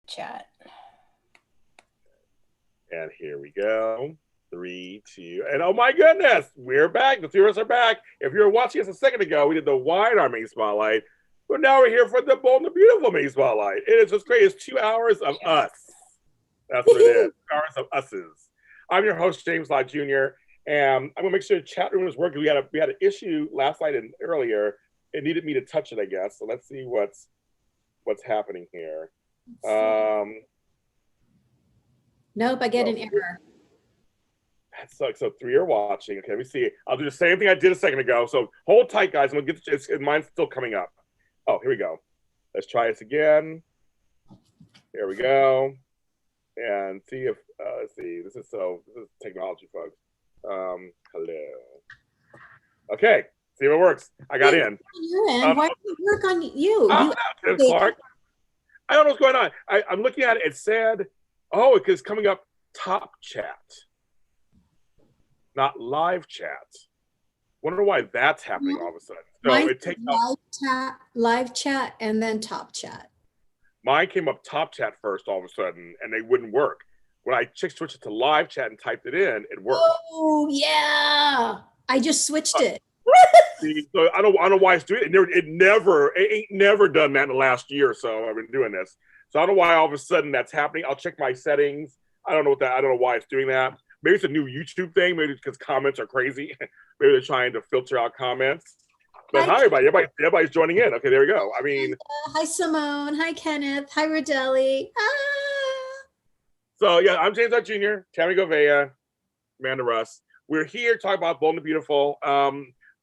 chat. And here we go. 3, 2, and oh my goodness, we're back. The three of us are back. If you were watching us a second ago, we did the wine our main spotlight, but now we're here for the bold and the beautiful main spotlight. It is just great. It's 2 hours of us. That's what it is. 2 hours of us's. I'm your host, James Lott Jr., and I'm gonna make sure the chat room is working. We had an issue last night and earlier. It needed me to touch it, I guess. So let's see what's happening here. Nope, I get an error. That sucks. So 3 are watching. Okay, let me see. I'll do the same thing I did a second ago. So hold tight, guys. I'm gonna get mine's still coming up. Oh, here we go. Let's try this again. Here we go. And see if let's see. This is technology, folks. Hello. Okay. See if it works. I got in. You're in. Why did it work on you? Clark. I don't know what's going on. I'm looking at it. It said, oh, it's coming up top chat, not live chat. Wonder why that's happening all of a sudden. So it takes live chat and then top chat. Mine came up top chat first all of a sudden, and they wouldn't work. When I switched it to live chat and typed it in, it worked. Oh yeah, I just switched it. See, so I don't know why it's doing it. It ain't never done that in the last year or so. I've been doing this, so I don't know why all of a sudden that's happening. I'll check my settings. I don't know why it's doing that. Maybe it's a new YouTube thing. Maybe it's because comments are crazy. Maybe they're trying to filter out comments. But hi everybody. Everybody's joining in. Okay, there we go. I mean, hi Simone. Hi Kenneth. Hi Rodelli. So yeah, I'm James Lott Jr., Tami Goveia, Amanda Russ. We're here talking about Bold and Beautiful.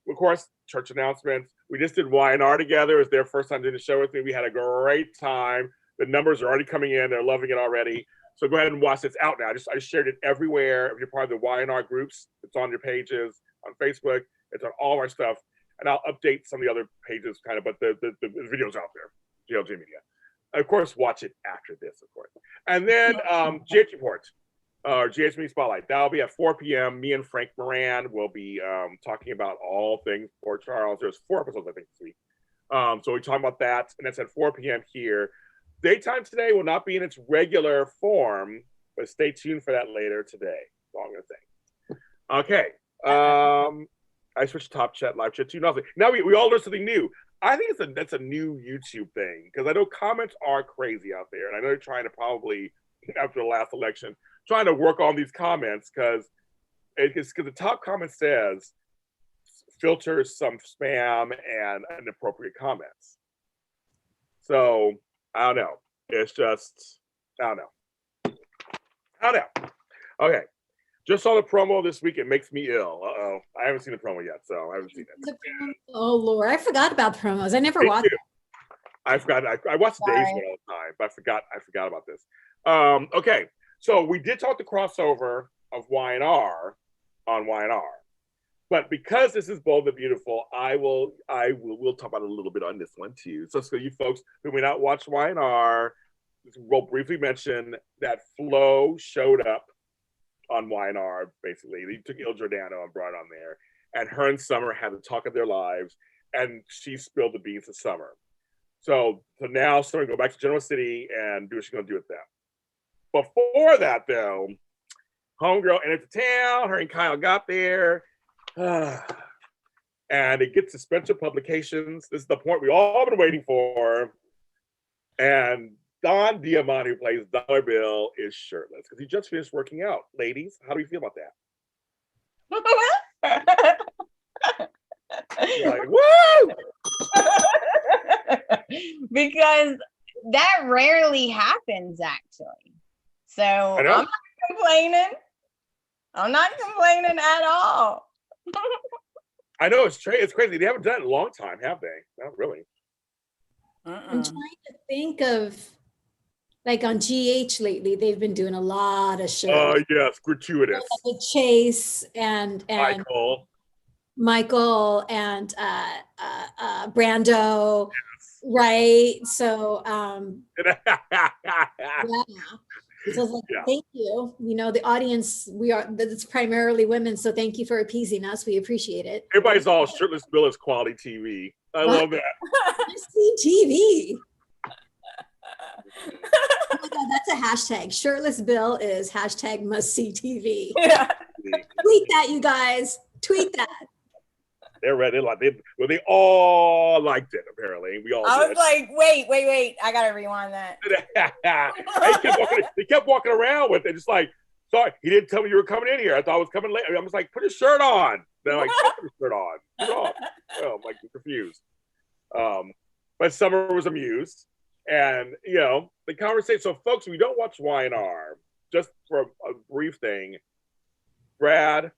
Of course, church announcements. We just did Y&R together. It was their first time doing the show with me. We had a great time. The numbers are already coming in. They're loving it already. So go ahead and watch. It's out now. I shared it everywhere. If you're part of the Y&R groups, it's on your pages, on Facebook. It's on all our stuff. And I'll update some of the other pages kind of, but the video's out there, GLG Media. Of course, watch it after this, of course. And then GH Report, or GH Media Spotlight. That'll be at 4 p.m. Me and Frank Moran will be talking about all things Port Charles. There's 4 episodes, I think, this week. So we're talking about that, and that's at 4 p.m. here. Daytime today will not be in its regular form, but stay tuned for that later today. That's all I'm going to say. Okay. I switched to top chat, live chat too. Nothing. Now we all learned something new. I think that's a new YouTube thing, because I know comments are crazy out there, and I know they're trying to probably, after the last election, trying to work on these comments, because the top comment says filters some spam and inappropriate comments. So I don't know. It's just I don't know. Okay. Just saw the promo this week. It makes me ill. Uh-oh. I haven't seen the promo yet, so I haven't seen it. Oh, Lord. I forgot about promos. I never watched it. I forgot. I watched the Days one all the time, but I forgot about this. Okay. So we did talk the crossover of Y&R on Y&R. But because this is Bold and Beautiful, we'll talk about it a little bit on this one too. So you folks who may not watch Y&R, we'll briefly mention that Flo showed up on Y&R, basically. They took Il Giordano and brought it on there. And her and Summer had the talk of their lives, and she spilled the beans to Summer. So now Summer go back to Genoa City and do what she's going to do with them. Before that, though, homegirl entered the town. Her and Kyle got there. And it gets suspension publications. This is the point we all been waiting for. And Don Diamante, who plays Dollar Bill, is shirtless because he just finished working out. Ladies, how do you feel about that? Like, woo! Because that rarely happens, actually. So I'm not complaining. I'm not complaining at all. I know it's crazy. They haven't done it in a long time, have they? Not really. I'm trying to think of, like on GH lately, they've been doing a lot of shows. Oh yes, gratuitous. Chase and Michael and Brando, yes. Right? So yeah. So I was like, thank you. You know, the audience, it's primarily women, so thank you for appeasing us. We appreciate it. Everybody's all shirtless Bill is quality TV. I love that. I see TV. Oh my a hashtag. Shirtless Bill is hashtag must see TV. Yeah. Tweet that, you guys. Tweet that. They're ready. They all liked it. Apparently, we all. I did. was like, wait. I gotta rewind that. He kept walking around with it, just like, sorry, he didn't tell me you were coming in here. I thought I was coming late. I was like, put his shirt on. They're like, put your shirt on. Put it on. Oh, I'm like confused. But Summer was amused, and the conversation. So, folks, we don't watch Y&R. Just for a brief thing, Brad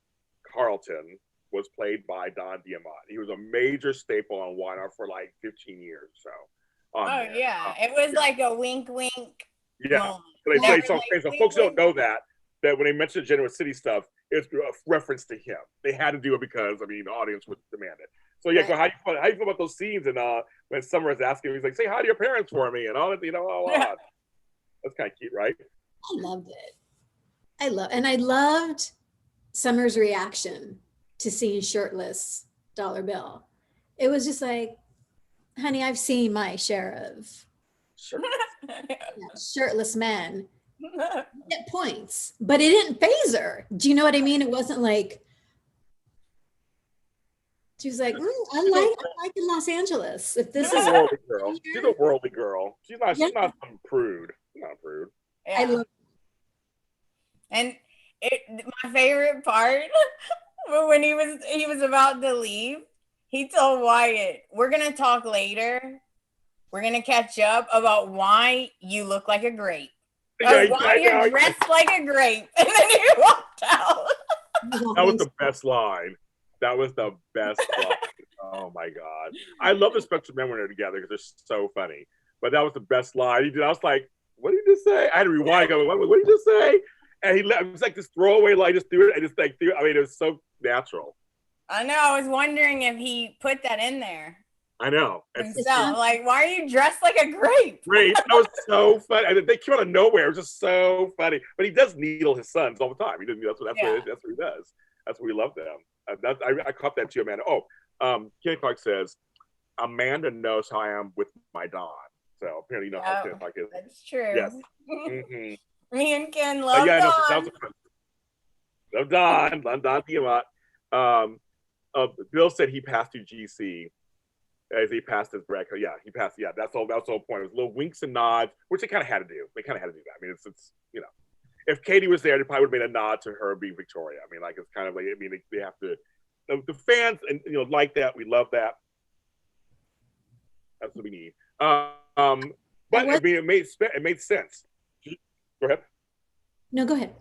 Carlton was played by Don Diamont. He was a major staple on Y&R for like 15 years. So, yeah, it was like a wink. Yeah, so folks don't know that when they mention Genoa City stuff, it's a reference to him. They had to do it because the audience would demand it. So yeah, right. How do you feel about those scenes? And when Summer is asking, he's like, "Say hi to your parents for me," and all that. That's kind of cute, right? I loved it. I loved Summer's reaction to seeing shirtless Dollar Bill. It was just like, honey, I've seen my share of shirtless men get points, but it didn't faze her. Do you know what I mean? It wasn't like, she was like, I like in Los Angeles. If this is a worldly girl. She's a worldly girl. She's not some prude. She's not a prude. Yeah. I love it. And my favorite part, when he was about to leave, he told Wyatt, "We're gonna talk later. We're gonna catch up about why you look like a grape. Why you're dressed like a grape." And then he walked out. That was the best line. Oh my God. I love the Spectrum Men when they're together because they're so funny. But that was the best line. I was like, what did he just say? I had to rewind. What did he just say? And it was like this throwaway line. Just threw it. It was so natural. I know. I was wondering if he put that in there. I know. Like, why are you dressed like a grape? Great. That was so funny. I mean, they came out of nowhere. It was just so funny. But he does needle his sons all the time. That's what he does. That's what we love them. I caught that too, Amanda. Kenny Clark says, Amanda knows how I am with my Don. So apparently you know how Kenny Clark is. That's true. Yes. Mm-hmm. Me and Ken love Don. Love Don. Don Diamont. Bill said he passed through GC as he passed his break. Yeah, he passed. Yeah, that's the whole point. It was little winks and nods, which they kind of had to do. They kind of had to do that. I mean, it's if Katie was there, they probably would have made a nod to her being Victoria. I mean, like it's kind of like they have to. The fans and like that. We love that. That's what we need. But it made sense. Go ahead. No, go ahead.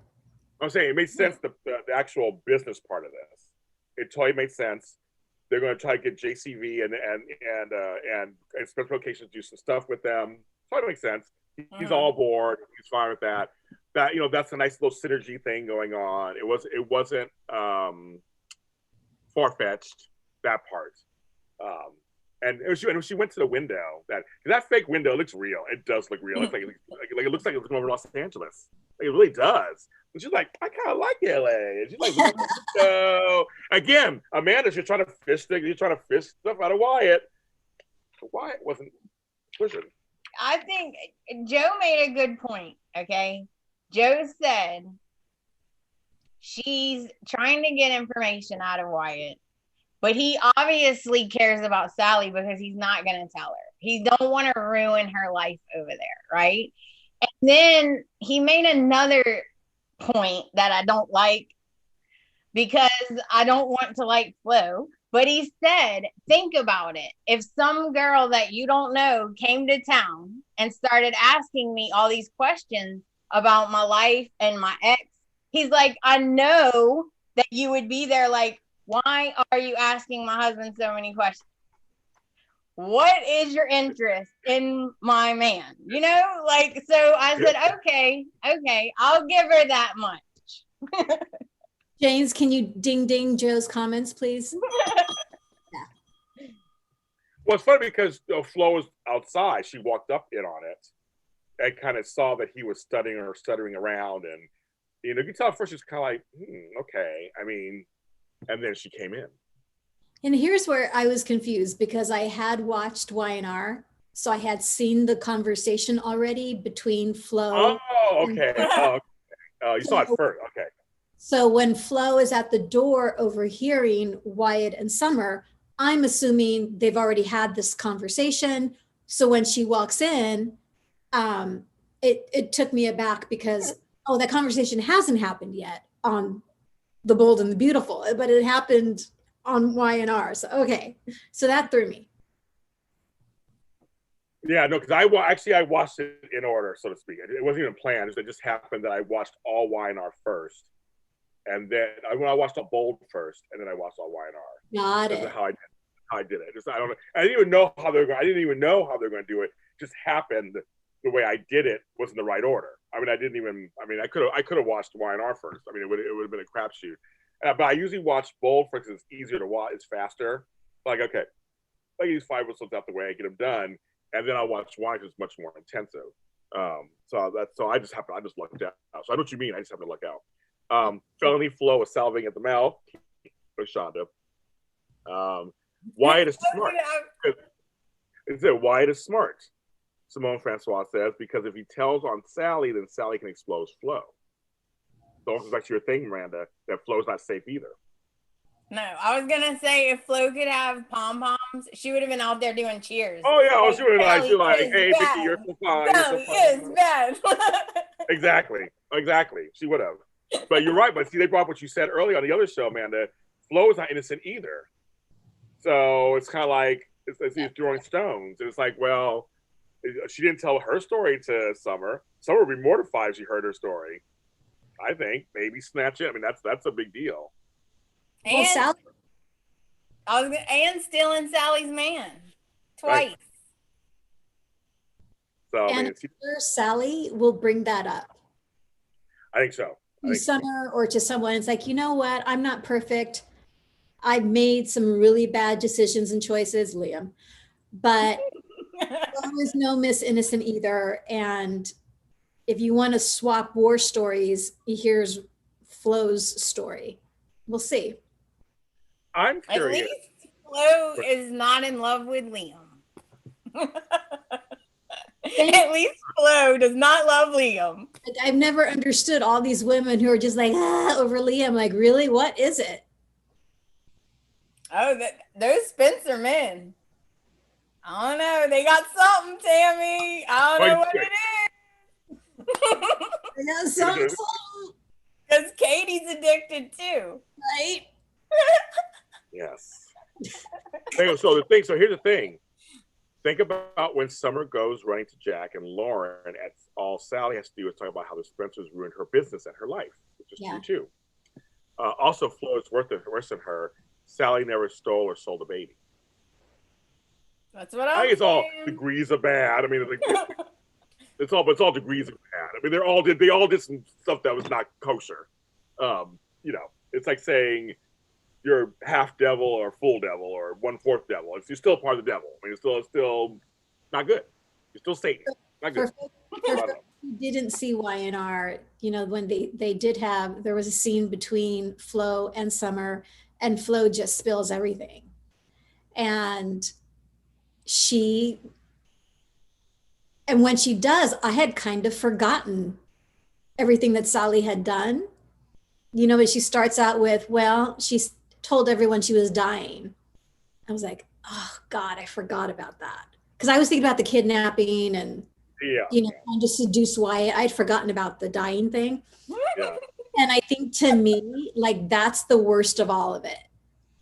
I'm saying it made sense. The actual business part of this, it totally made sense. They're going to try to get JCV and special locations do some stuff with them. Totally makes sense. He's all aboard. He's fine with that. That's a nice little synergy thing going on. It wasn't far-fetched, that part. And when she went to the window, that fake window looks real. It does look real. It looks like it's going over Los Angeles. Like, it really does. And she's like, I kind of like LA. And she's like, so again, Amanda, you're trying to fish stuff out of Wyatt. Wyatt wasn't pushing. I think Joe made a good point. Okay, Joe said she's trying to get information out of Wyatt, but he obviously cares about Sally because he's not going to tell her. He don't want to ruin her life over there, right? And then he made another point that I don't like because I don't want to like Flo, but he said, think about it. If some girl that you don't know came to town and started asking me all these questions about my life and my ex, he's like, I know that you would be there like, why are you asking my husband so many questions? What is your interest in my man? So I said, okay, I'll give her that much. James, can you ding Joe's comments, please? Yeah. Well, it's funny because Flo was outside. She walked up in on it and kind of saw that he was stuttering around. And, you can tell at first she was kind of like, okay. I mean, and then she came in. And here's where I was confused because I had watched Y&R So I had seen the conversation already between Flo. Oh, okay. You saw it first. Okay. So when Flo is at the door overhearing Wyatt and Summer, I'm assuming they've already had this conversation. So when she walks in, it took me aback because, oh, that conversation hasn't happened yet on The Bold and the Beautiful, but it happened on Y&R. So, okay. So that threw me. Yeah, no, because I watched it in order, so to speak. It wasn't even planned. It just happened that I watched all Y&R first. And then I watched all Bold first, and then I watched all Y&R. Got it. That's how I did it. I don't know. I didn't even know how they're going to do it. It just happened the way I did it was in the right order. I mean, I could have watched Y&R first. I mean, it would have been a crapshoot. But I usually watch Bold first because it's easier to watch. It's faster. Like, okay, I use 5 whistles out the way, get them done, and then I'll watch Y because it's much more intensive. So I just lucked out. So I know what you mean. I just have to luck out. Felony Flo is salving at the mouth for Shonda. Wyatt is smart. It said Wyatt is smart. Simone Francois says, because if he tells on Sally, then Sally can expose Flo. So it's back to your thing, Miranda, that Flo's not safe either. No, I was gonna say if Flo could have pom poms, she would have been out there doing cheers. Oh yeah, she would have like, hey, Vicky, you're so fine. Sally is bad. Exactly. She would have. But you're right. But see, they brought up what you said earlier on the other show, Amanda. Flo is not innocent either. So it's kind of like he's throwing stones. And it's like, well, she didn't tell her story to Summer. Summer would be mortified if she heard her story. I think maybe snatch it. I mean, that's a big deal. And Sally, and stealing Sally's man twice. Right. So and Sally will bring that up. I think so. To Summer or to someone, it's like, you know what? I'm not perfect. I've made some really bad decisions and choices, Liam, but there was no Miss Innocent either. And if you want to swap war stories, here's Flo's story. We'll see. I'm curious. At least Flo is not in love with Liam. At least Flo does not love Liam. I've never understood all these women who are just like, over Liam. Like, really? What is it? Oh, those Spencer men. I don't know. They got something, Tami. I don't know what it is. They got something. Because Katie's addicted too. Right? Yes. So here's the thing. Think about when Summer goes running to Jack and Lauren, and all Sally has to do is talk about how the Spencers ruined her business and her life, which is true too. Also, Flo is worse than her. Sally never stole or sold a baby. That's what I think it's all degrees of bad. I mean, it's all degrees of bad. I mean, they all did some stuff that was not kosher. It's like saying you're half devil or full devil or 1/4 devil. You're still part of the devil. I mean, it's still not good. You're still Satan. Not good. You didn't see Y&R, when they did have, there was a scene between Flo and Summer, and Flo just spills everything. And when she does, I had kind of forgotten everything that Sally had done. But she starts out with, well, she's told everyone she was dying. I was like, oh God, I forgot about that. Because I was thinking about the kidnapping and, trying to seduce Wyatt. I'd forgotten about the dying thing. Yeah. And I think to me, like, that's the worst of all of it.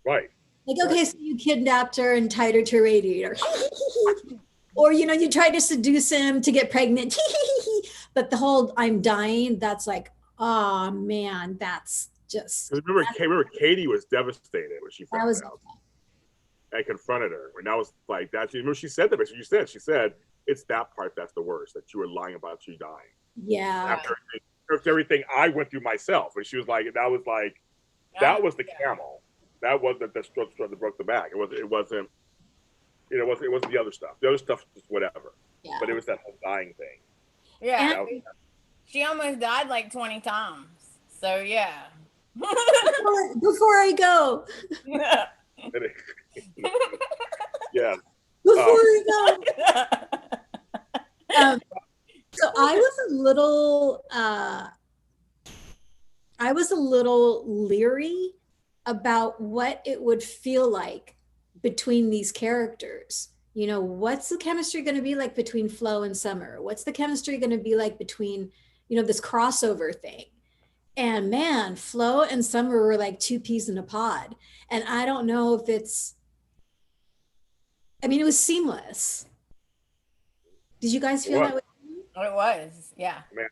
Right. Like, okay, so you kidnapped her and tied her to a radiator. Or, you tried to seduce him to get pregnant. But the whole I'm dying, that's like, oh man, that's just. Remember Katie was devastated when she found out. I confronted her. And that was like that. Remember she said that, but she said, it's that part that's the worst, that you were lying about you dying. Yeah. After everything I went through myself. And she was like, that was the camel. That wasn't the straw that broke the back. It wasn't the other stuff. The other stuff was whatever. Yeah. But it was that whole dying thing. Yeah. She almost died like 20 times. So yeah. Before I go. Yeah. Before we go. So I was a little leery about what it would feel like between these characters. You know, what's the chemistry going to be like between Flo and Summer? What's the chemistry going to be like between, you know, this crossover thing? And man, Flo and Summer were like two peas in a pod. And I don't know if it's, I mean, it was seamless. Did you guys feel that way? It was, yeah. Man.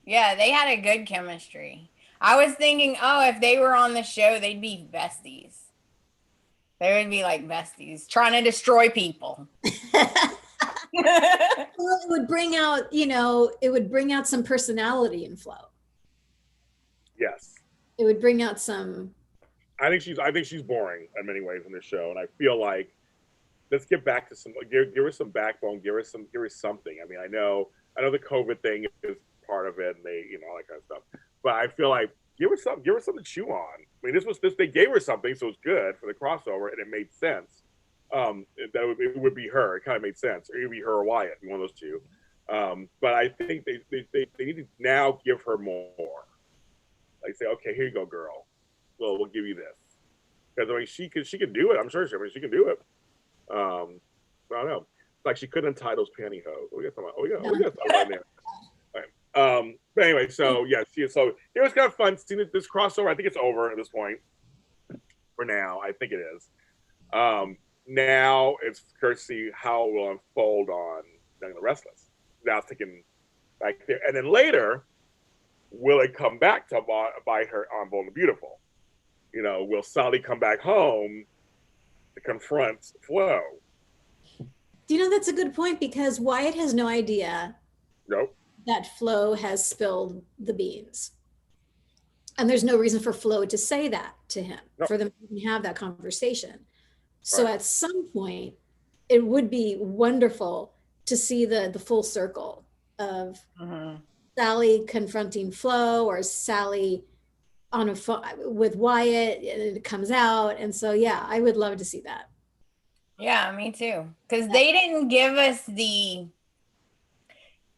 Yeah, they had a good chemistry. I was thinking, oh, if they were on the show, they'd be besties. They would be like besties trying to destroy people. Well, it would bring out, you know, it would bring out some personality in Flo. Yes. It would bring out some. I think she's boring in many ways in this show, and I feel like let's get back to some. Give her some backbone. Give her something. I mean, I know the COVID thing is part of it, and they, you know, all that kind of stuff. But I feel like give her something to chew on. I mean, they gave her something, so it's good for the crossover, and it made sense. It would be her. It kind of made sense, or it would be her or Wyatt, one of those two. But I think they need to now give her more. Like say, okay, here you go, girl. Well, we'll give you this because I mean she can do it. I'm sure she can do it. I don't know. Like she couldn't untie those pantyhose. We got something right there. But anyway, so yeah, so it was kind of fun seeing this crossover. I think it's over at this point. For now, I think it is. Now it's curious to see how it will unfold on Young and the Restless. Now it's thinking back there, and then later, will it come back to bite her on Bold and Beautiful? You know, will Sally come back home to confront Flo? Do you know, that's a good point because Wyatt has no idea that Flo has spilled the beans. And there's no reason for Flo to say that to him, for them to even have that conversation. So at some point, it would be wonderful to see the full circle of Sally confronting Flo or Sally on a phone with Wyatt, and it comes out. And so, yeah, I would love to see that. Yeah, me too. Because they didn't give us the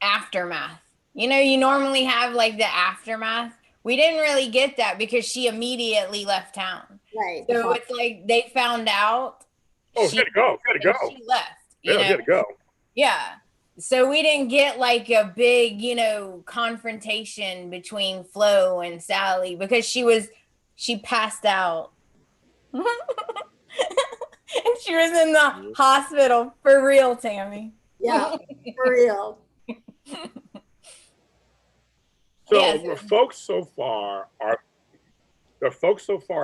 aftermath. You know, you normally have like the aftermath. We didn't really get that because she immediately left town. Right. So it's like they found out. Oh, she had to go. She left. She had to go. Yeah. So we didn't get like a big, you know, confrontation between Flo and Sally because she passed out. And she was in the hospital for real, Tami. Yeah, for real. So the folks so far are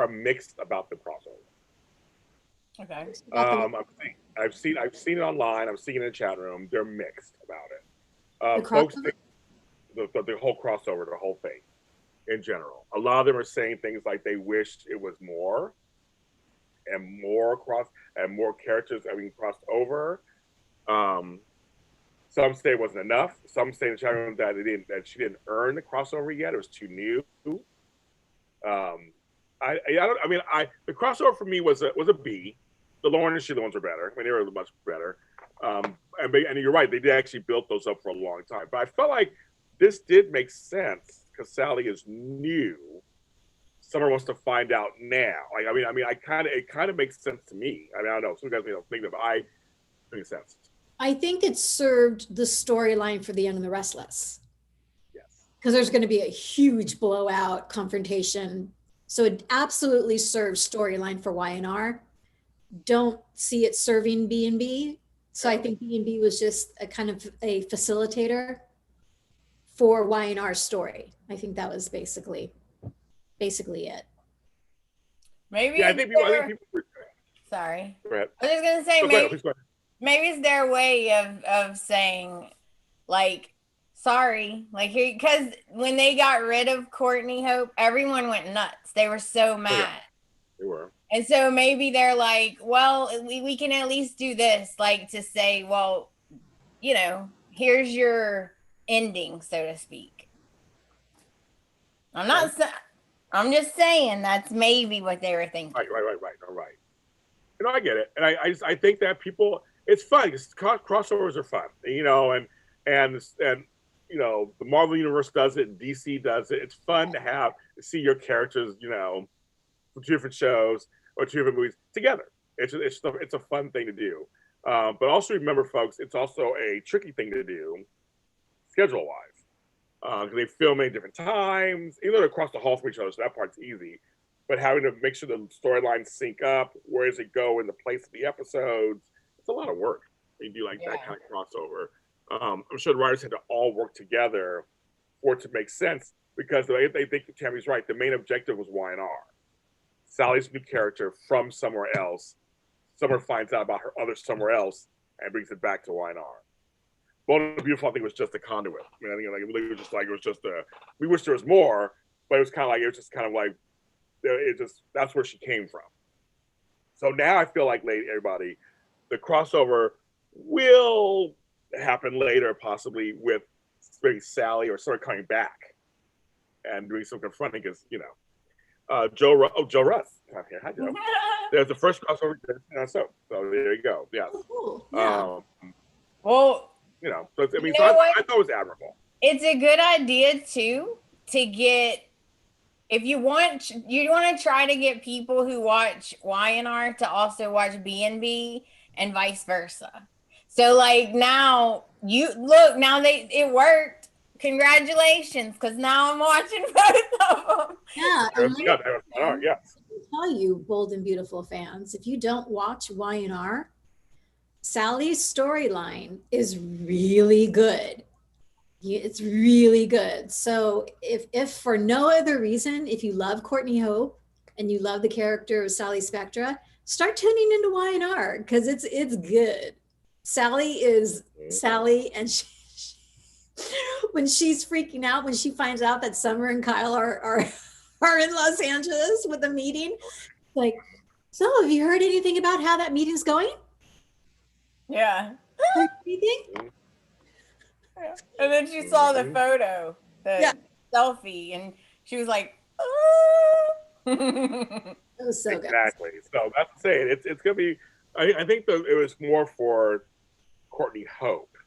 mixed about the crossover. Okay. I've seen it online. I'm seeing it in the chat room. They're mixed about it. Folks think the whole crossover, the whole thing, in general. A lot of them are saying things like they wished it was more, and more characters crossed over. Some say it wasn't enough. Some say in the chat room that she didn't earn the crossover yet. It was too new. The crossover for me was a B. The Lauren and Sheila ones were better. I mean, they were much better. And you're right, they did actually build those up for a long time. But I felt like this did make sense because Sally is new. Summer wants to find out now. It kind of makes sense to me. I mean, I don't know. Some guys may not think of it, but I think it makes sense. I think it served the storyline for the Young and the Restless. Yes. Because there's going to be a huge blowout confrontation. So it absolutely serves storyline for Y&R. Don't see it serving B&B. So I think B&B was just a kind of a facilitator for Y&R's story. I think that was basically it. Maybe. Yeah, I think people Sorry. Go ahead. I was just gonna say maybe it's their way of saying like sorry, like here, because when they got rid of Courtney Hope, everyone went nuts. They were so mad. Yeah, they were. And so maybe they're like, well, we can at least do this, like to say, well, you know, here's your ending, so to speak. I'm just saying that's maybe what they were thinking. Right. You know, I get it, and I think that people, it's fun because crossovers are fun, you know, and you know, the Marvel universe does it, and DC does it. It's fun to see your characters, you know, from 2 different shows or 2 different movies together. It's a fun thing to do, but also remember, folks, it's also a tricky thing to do schedule wise. Because they film at different times, even though they're across the hall from each other, so that part's easy. But having to make sure the storylines sync up, where does it go in the place of the episodes? It's a lot of work. They do like that kind of crossover. I'm sure the writers had to all work together for it to make sense because they think Tami's right. The main objective was Y&R. Sally's new character from somewhere else. Summer finds out about her other somewhere else and brings it back to Y&R. Bold and Beautiful, I think, was just a conduit. I mean, I think it was just a. We wish there was more, but it was kind of like that's where she came from. So now I feel like, everybody, the crossover will happen later, possibly with maybe Sally or sort of coming back and doing some confronting, because you know, Joe Russ. Hi, Joe. There's the first crossover. So there you go. Yes. Oh, cool. Yeah. Well. You know, so I mean, so I thought it was admirable. It's a good idea too to get, if you want to try to get people who watch Y&R to also watch B&B and vice versa. So like now it worked. Congratulations, because now I'm watching both of them. Yeah. Yes. I'll tell you, Bold and Beautiful fans, if you don't watch Y&R, Sally's storyline is really good. It's really good. So if for no other reason, if you love Courtney Hope and you love the character of Sally Spectra, start tuning into Y&R because it's good. Sally is Sally, and when she's freaking out, when she finds out that Summer and Kyle are in Los Angeles with a meeting, like, so have you heard anything about how that meeting's going? Yeah. Anything? Yeah. And then she saw the photo, the selfie, and she was like, oh. It was so exactly. good. So that's to say, it's gonna be. I think it was more for Courtney Hope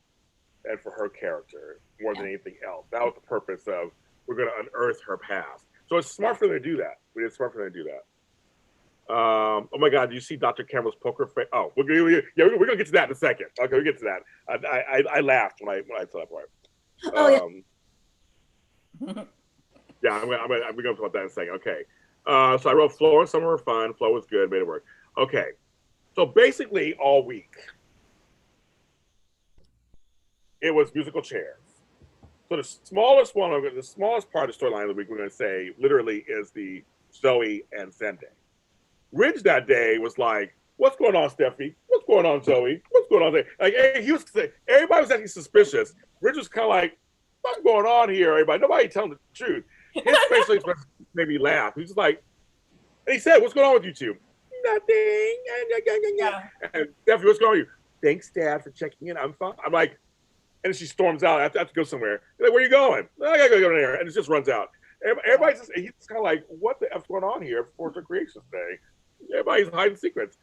and for her character more than anything else. That was the purpose of, we're gonna unearth her past. So it's smart for them to do that. It's smart for them to do that. Oh my God! Do you see Dr. Campbell's poker face? Oh, we're gonna get to that in a second. Okay, we get to that. I laughed when I saw that part. Oh yeah. We're gonna talk about that in a second. Okay. So I wrote Flo and Summer were fun. Flo was good. Made it work. Okay. So basically, all week it was musical chairs. So the smallest part of the storyline of the week, we're going to say, literally, is the Zoe and Zende. Ridge that day was like, "What's going on, Steffi? What's going on, Zoe? What's going on there?" Like, everybody was actually suspicious. Ridge was kind of like, "What's going on here, everybody? Nobody telling the truth." His facial expression made me laugh. He's just like, and he said, "What's going on with you two?" "Nothing." Yeah. And Steffi, "What's going on with you?" "Thanks, Dad, for checking in. I'm fine." I'm like, and then she storms out. I have to go somewhere. They're like, "Where are you going?" "I gotta go there," and it just runs out. Everybody's he's kind of like, "What the F's going on here for the Creation Day?" Everybody's hiding secrets.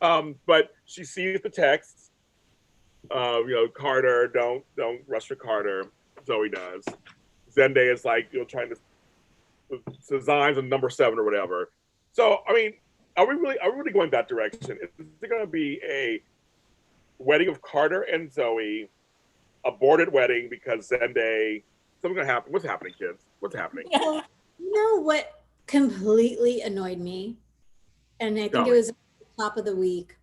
But she sees the texts. You know, Carter, don't rush for Carter. Zoe does. Zende is like, you know, trying to designs on number 7 or whatever. So I mean, are we really going that direction? Is it going to be a wedding of Carter and Zoe, aborted wedding because Zende? Something's going to happen. What's happening, kids? What's happening? You know what completely annoyed me? And I think it was at the top of the week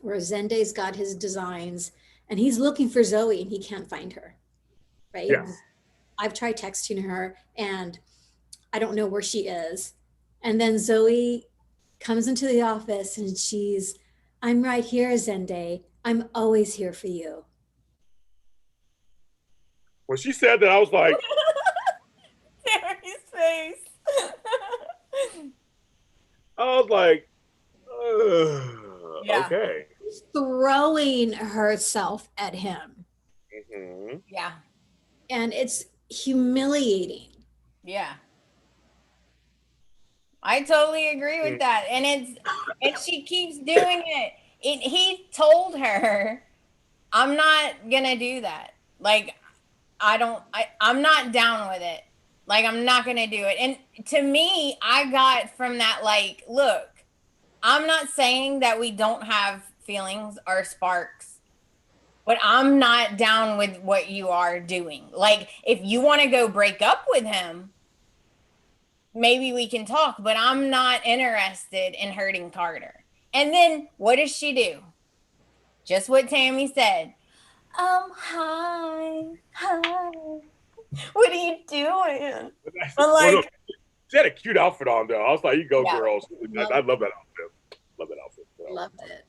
where Zende's got his designs and he's looking for Zoe and he can't find her. Right? Yes. I've tried texting her and I don't know where she is. And then Zoe comes into the office and "I'm right here, Zende. I'm always here for you." When she said that, I was like, Tammy's face. I was like, Yeah. okay. She's throwing herself at him. Mm-hmm. Yeah. And it's humiliating. Yeah. I totally agree with that. And she keeps doing it. He told her, I'm not gonna do that. Like, I'm not down with it. Like, I'm not gonna do it. And to me, I got from that, like, look, I'm not saying that we don't have feelings or sparks, but I'm not down with what you are doing. Like, if you want to go break up with him, maybe we can talk, but I'm not interested in hurting Carter. And then what does she do? Just what Tami said. Hi. What are you doing? I'm like, she had a cute outfit on though. I was like, you go, yeah. girls. I love that outfit. Love that outfit. So. Loved it.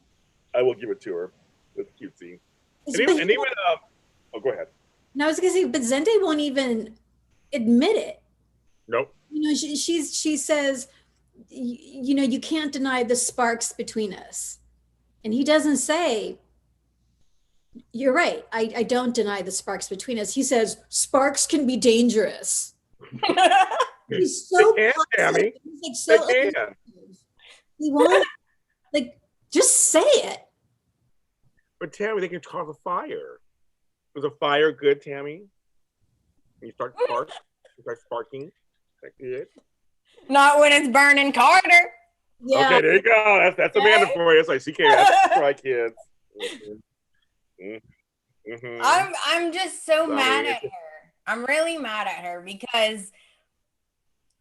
I will give it to her. It's cutesy. Oh, go ahead. No, I was gonna say, but Zende won't even admit it. Nope. You know, she says, you know, you can't deny the sparks between us, and he doesn't say, you're right, I don't deny the sparks between us. He says sparks can be dangerous. He's so they can, Tami. He's like so they can. He won't, like, just say it. But Tami, they can cause a fire. Was a fire good, Tami? You start sparking. That good? Not when it's burning Carter. Yeah. Okay, there you go. That's Amanda for you. It's like she can't ask for my kids. I'm just so mad at her. I'm really mad at her because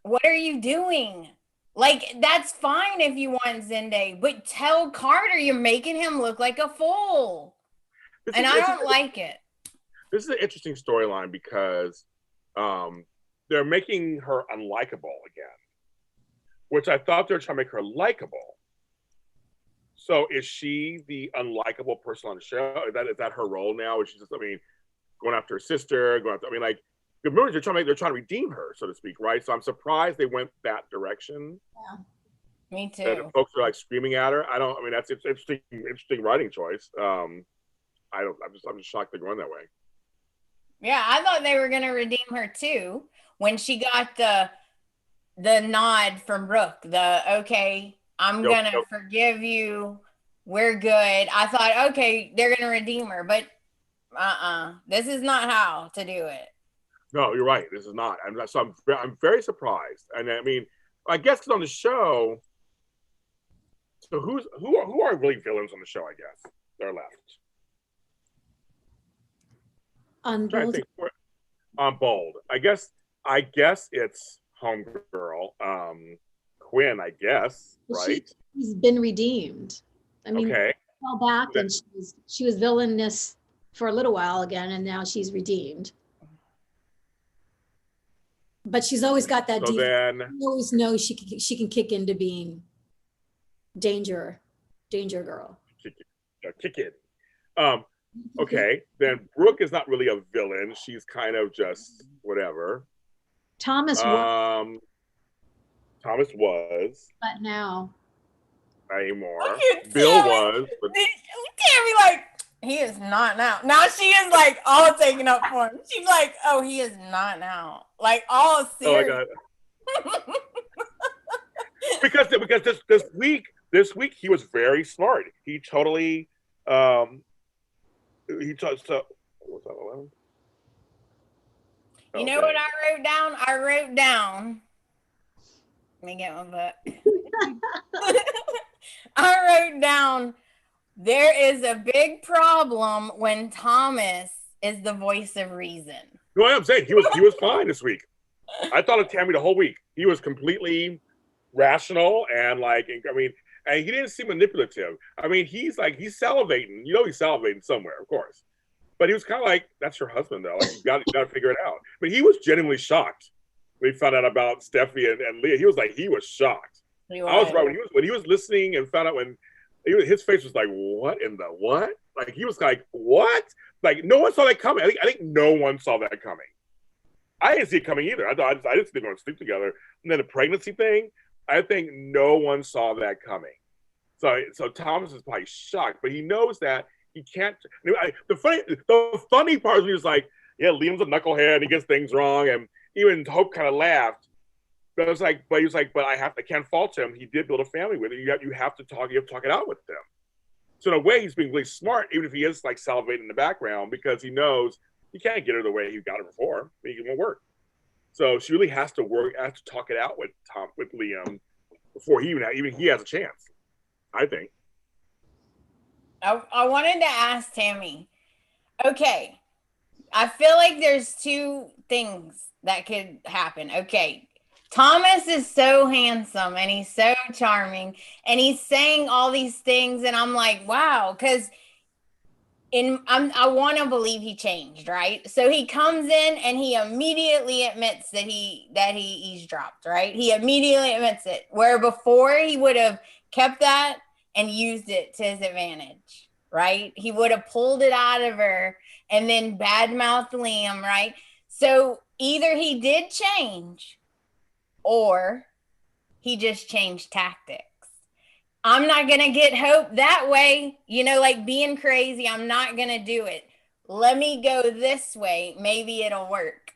what are you doing? Like, that's fine if you want Zende, but tell Carter you're making him look like a fool. I don't like it. This is an interesting storyline because they're making her unlikable again, which I thought they were trying to make her likable. So is she the unlikable person on the show? Is that her role now? Is she just, going after her sister, like, the movies they're trying to redeem her, so to speak, right? So I'm surprised they went that direction. Yeah. Me too. And folks are like screaming at her. That's interesting writing choice. I'm just shocked they're going that way. Yeah, I thought they were gonna redeem her too when she got the nod from Brooke. I'm gonna forgive you. We're good. I thought, okay, they're gonna redeem her, but this is not how to do it. No, you're right. This is not. I'm very surprised. And I guess on the show. So who are really villains on the show? I guess they're left. On Bold. On Bold. I guess it's homegirl, Quinn. I guess, right? She's been redeemed. Okay. Fell back and she was villainous for a little while again, and now she's redeemed. But she's always got that. So then, you always know she can kick into being danger girl. Kick it. Okay, then Brooke is not really a villain. She's kind of just whatever. Thomas was, but now not anymore. Bill was, but Tami, like, he is not now. Now she is like all taken up for him. She's like, oh, he is not now. Like, all serious. Oh my God. because this week he was very smart. He totally what's that, 11? You know what I wrote down. Let me get my book. I wrote down, there is a big problem when Thomas is the voice of reason. No, I'm saying he was fine this week. I thought of Tami the whole week. He was completely rational and and he didn't seem manipulative. He's salivating. You know, he's salivating somewhere, of course. But he was kind of like, that's your husband, though. Like, you got to figure it out. But he was genuinely shocked when he found out about Steffi and Leah. He was shocked. I was right when he was listening and found out his face was like, what in the what? Like, he was like, what? Like, no one saw that coming. I think no one saw that coming. I didn't see it coming either. I didn't think they were going to sleep together. And then the pregnancy thing, I think no one saw that coming. So Thomas is probably shocked, but he knows that he can't. The funny part is he was like, yeah, Liam's a knucklehead and he gets things wrong. And even Hope kind of laughed. but I can't fault him. He did build a family with it. You have to talk it out with them. So in a way, he's being really smart, even if he is like salivating in the background, because he knows he can't get her the way he got her before. It won't work. So she really has to talk it out with Liam before he even he has a chance, I think. I wanted to ask Tami. Okay, I feel like there's two things that could happen. Okay, Thomas is so handsome and he's so charming and he's saying all these things and I'm like, wow, because I want to believe he changed, right? So he comes in and he immediately admits that he eavesdropped, right? He immediately admits it, where before he would have kept that and used it to his advantage, right? He would have pulled it out of her and then badmouthed Liam, right? So either he did change or he just changed tactics. I'm not going to get Hope that way, like being crazy. I'm not going to do it. Let me go this way. Maybe it'll work.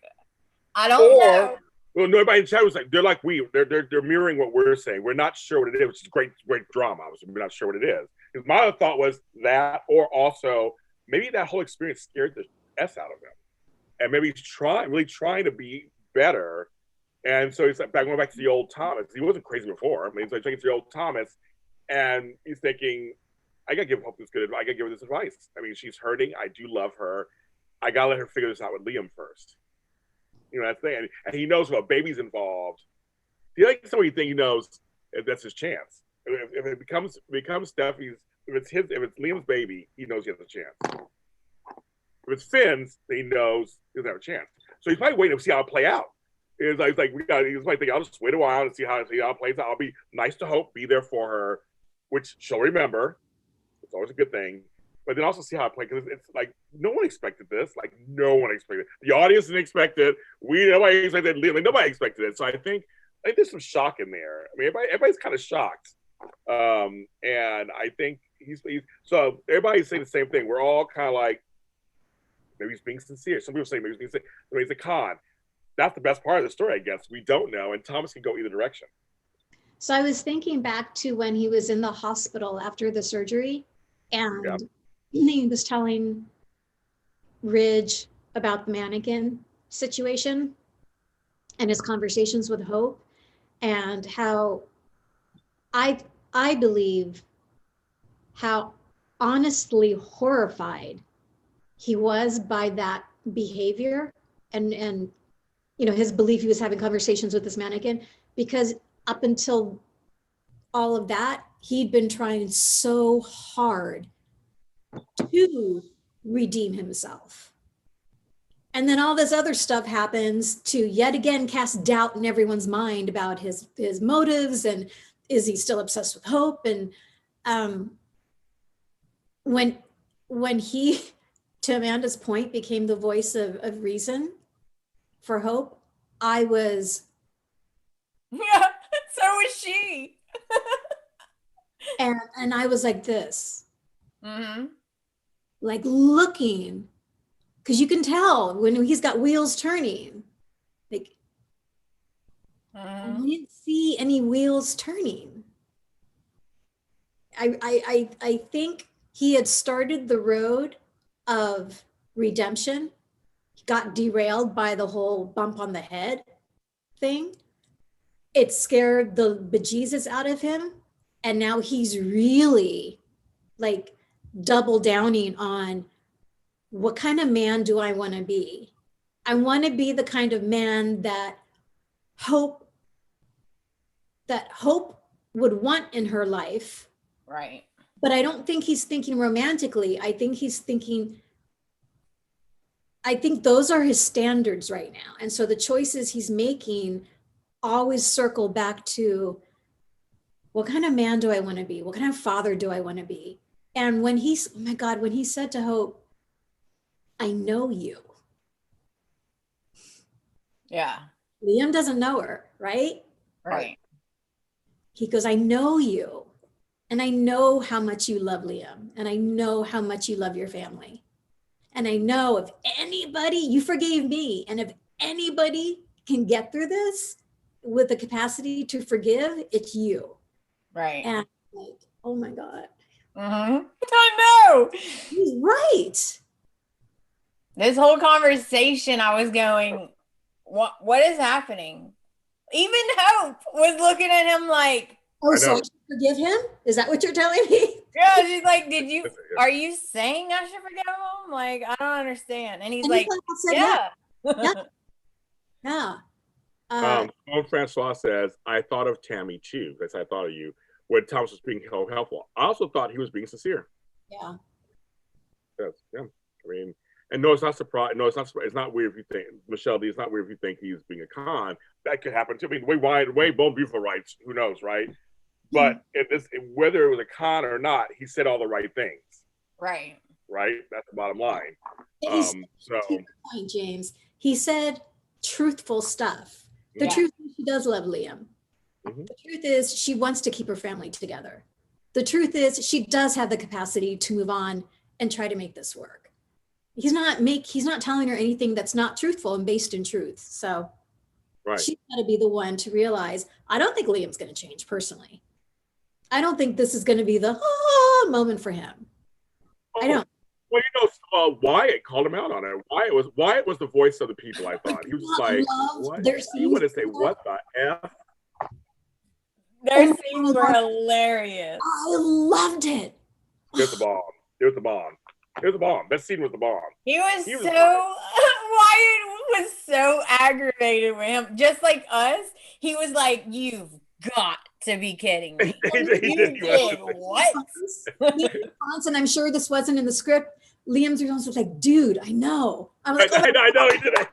I don't know. Well, nobody in chat was like, they're mirroring what we're saying. We're not sure what it is, which is great drama. Obviously, we're not sure what it is. Because my other thought was that, or also maybe that whole experience scared the S out of him. And maybe he's really trying to be better. And so he's like, going back to the old Thomas. He wasn't crazy before. I mean, he's like taking to the old Thomas. And he's thinking, I gotta give Hope this good advice. I gotta give her this advice. I mean, she's hurting. I do love her. I gotta let her figure this out with Liam first. That's the thing. And he knows if a baby's involved. He like somebody think he knows if that's his chance. If it becomes Steffi's, if it's Liam's baby, he knows he has a chance. If it's Finn's, then he knows he doesn't have a chance. So he's probably waiting to see how it play out. He's probably thinking, I'll just wait a while and see how it plays out. I'll be nice to Hope, be there for her, which she'll remember. It's always a good thing. But then also see how it plays, because it's like no one expected this. Like no one expected it. The audience didn't expect it. Nobody expected it. Like, nobody expected it. So I think there's some shock in there. I mean, everybody's kind of shocked, and I think he's so everybody's saying the same thing. We're all kind of like, maybe he's being sincere. Some people say maybe he's being sincere. Maybe he's a con. That's the best part of the story, I guess. We don't know, and Thomas can go either direction. So I was thinking back to when he was in the hospital after the surgery, and he was telling Ridge about the mannequin situation and his conversations with Hope, and how I believe how honestly horrified he was by that behavior and his belief he was having conversations with this mannequin, because up until all of that, he'd been trying so hard to redeem himself. And then all this other stuff happens to yet again cast doubt in everyone's mind about his motives, and is he still obsessed with Hope? And when he, to Amanda's point, became the voice of reason for Hope, I was. Yeah, so was she. and I was like this. Mm-hmm. Like looking, because you can tell when he's got wheels turning. Like, I didn't see any wheels turning. I think he had started the road of redemption. He got derailed by the whole bump on the head thing. It scared the bejesus out of him. And now he's really like double downing on, what kind of man do I want to be? I want to be the kind of man that Hope would want in her life. Right. But I don't think he's thinking romantically. I think those are his standards right now. And so the choices he's making always circle back to, what kind of man do I want to be? What kind of father do I want to be? And when he said to Hope, I know you. Yeah. Liam doesn't know her, right? Right. He goes, I know you. And I know how much you love Liam. And I know how much you love your family. And I know if anybody, you forgave me. And if anybody can get through this, with the capacity to forgive, it's you. Right. And like, oh my God. Mm-hmm. I know. He's right. This whole conversation, I was going, what is happening? Even Hope was looking at him like, oh, so I should forgive him? Is that what you're telling me? Yeah, she's like, are you saying I should forgive him? Like, I don't understand. And he's like, yeah. Yeah. Francois says, I thought of Tami too. That's I thought of you when Thomas was being helpful. I also thought he was being sincere. Yeah. Yes, yeah. I mean, and no, it's not surprising. No, it's not. It's not weird if you think Michelle D. It's not weird if you think he's being a con. That could happen too. I mean, the way Bold and Beautiful writes, who knows, right? But whether it was a con or not, he said all the right things. Right. Right. That's the bottom line. So, point, James. He said truthful stuff. The truth is she does love Liam. Mm-hmm. The truth is she wants to keep her family together. The truth is she does have the capacity to move on and try to make this work. He's not telling her anything that's not truthful and based in truth. So she's got to be the one to realize, I don't think Liam's going to change personally. I don't think this is going to be the moment for him. I don't. Well, Wyatt called him out on it. Wyatt was the voice of the people, I thought. He was just like, what? You want to say, what the F? Their scenes were hilarious. I loved it. There's the bomb. There's the bomb. There's the bomb. That scene was the bomb. Wyatt was so aggravated with him. Just like us, he was like, you've got to be kidding me. He did what? And I'm sure this wasn't in the script. Liam's response was like, dude, I know. I'm like, I know he did it.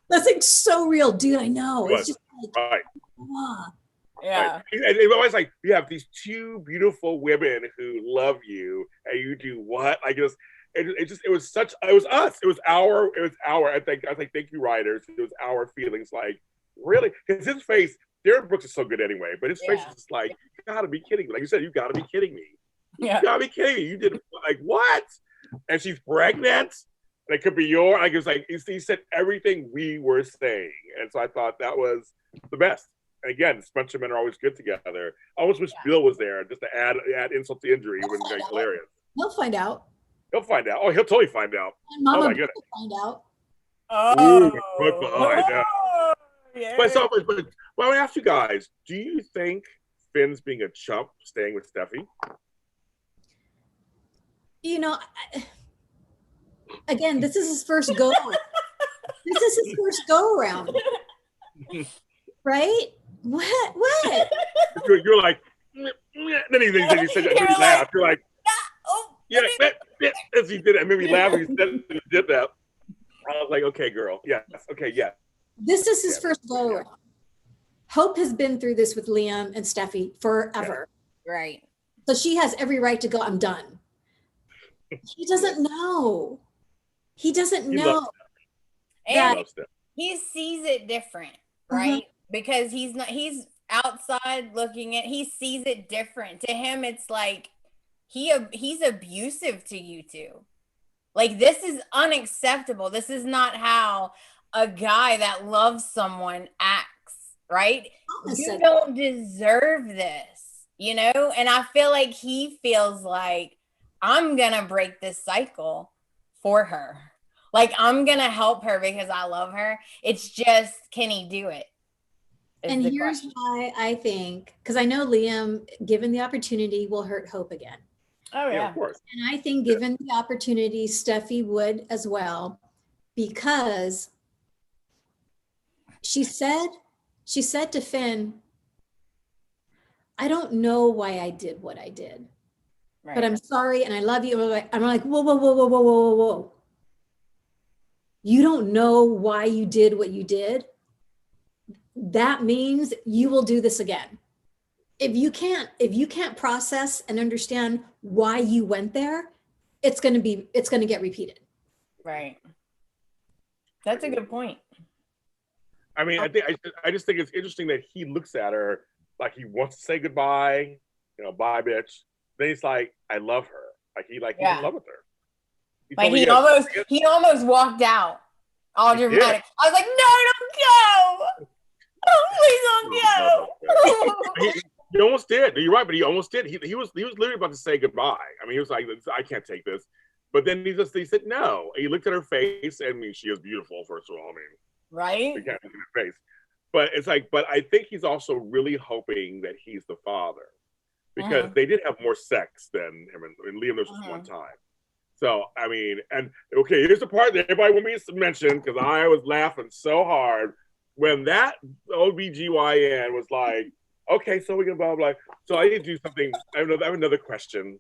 That's like so real, dude. I know. It's just like, yeah. And always like, you have these two beautiful women who love you, and you do what? Like it was us. It was our. I think thank you, writers. It was our feelings. Like really, because his face. Darren Brooks is so good anyway, but his face is just like, you gotta be kidding me. Like you said, you gotta be kidding me. You gotta be kidding me. You did like what? And she's pregnant. And it could be like it was like he said everything we were saying. And so I thought that was the best. And again, Spencer men are always good together. I almost wish Bill was there just to add insult to injury. It would be hilarious. He'll find out. He'll find out. Oh, he'll totally find out. And Mama my goodness. Find out. Oh, I know. Yeah. But I want to ask you guys, do you think Finn's being a chump staying with Steffi? Again, this is his first go. This is his first go around. Right? What? You're like, then he said that, and he laughed. You're like, yeah, as he did it, and made me laugh when he did that. I was like, okay, girl, yes, okay, yeah. This is his first go around. Hope has been through this with Liam and Steffi forever. Yeah. Right. So she has every right to go, I'm done. He doesn't know. He doesn't know. And he sees it different, right? Because he's outside looking at, he sees it different. To him, it's like he's abusive to you two. Like, this is unacceptable. This is not how a guy that loves someone acts, right? You don't deserve this, And I feel like he feels like, I'm going to break this cycle for her. Like, I'm going to help her because I love her. It's just, can he do it? And here's why I think, because I know Liam, given the opportunity, will hurt Hope again. Oh, yeah. Of course. And I think given the opportunity, Steffi would as well, because she said to Finn, I don't know why I did what I did, but I'm sorry and I love you. I'm like, whoa. You don't know why you did what you did. That means you will do this again. If you can't process and understand why you went there, it's going to get repeated. Right. That's a good point. I mean, I just think it's interesting that he looks at her like he wants to say goodbye, bye, bitch. Then he's like, I love her. He's in love with her. He almost walked out. All dramatic. I was like, no, don't go. did. You're right, but he almost did. He was literally about to say goodbye. I mean, he was like, I can't take this. But then he said no. He looked at her face, and I mean, she is beautiful, first of all. I mean, right? You can't look at her face. But it's like, but I think he's also really hoping that he's the father, because they did have more sex than him and Liam. There's just one time. So I mean, and okay, here's the part that everybody want me to mention, because I was laughing so hard when that OBGYN was like, okay, so we're gonna blah blah. So I need to do something. I have another question.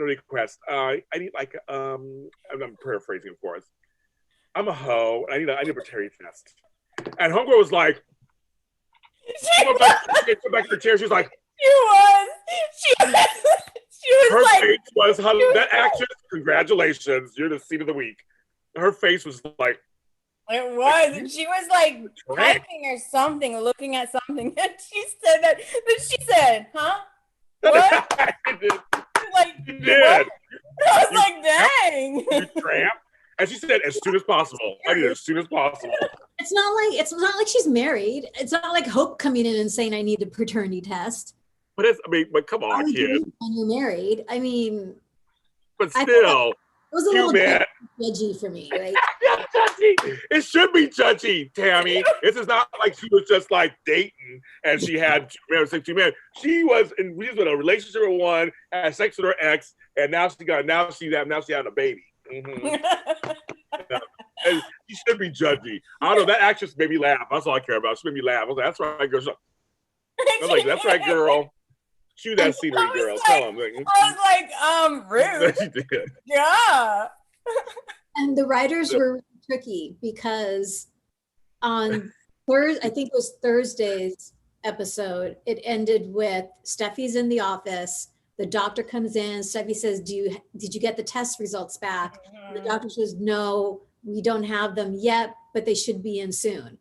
Request. I need like I'm paraphrasing, of course. I'm a hoe. I need a paternity test. And Homegirl was like, she went back to her chair. She was like, she was her like, face was that actress. Congratulations, you're the scene of the week. Her face was like, it was. And she was like typing or something, looking at something, and she said that. Then she said, "Huh? What?" Like, you did. I was like, dang. You tramp. And she said, as soon as possible. I mean, as soon as possible. It's not like she's married. It's not like Hope coming in and saying I need a paternity test. But but come on, kid. When you're married, I mean. But still, it was a little bit judgy for me, right? It should be judgy, Tami. This is not like she was just like dating and she had two men. She was in a relationship with one, had sex with her ex, and now she had a baby. And she should be judgy. I don't know. That actress made me laugh. That's all I care about. She made me laugh. I was like, that's right, girl. I was like, that's right, girl. Shoot that scenery, girl. Tell him. I was like, rude. She did. Yeah. And the writers were tricky because on Thursday, I think it was Thursday's episode, it ended with Steffi's in the office. The doctor comes in. Steffi says, did you get the test results back? The doctor says, no, we don't have them yet, but they should be in soon.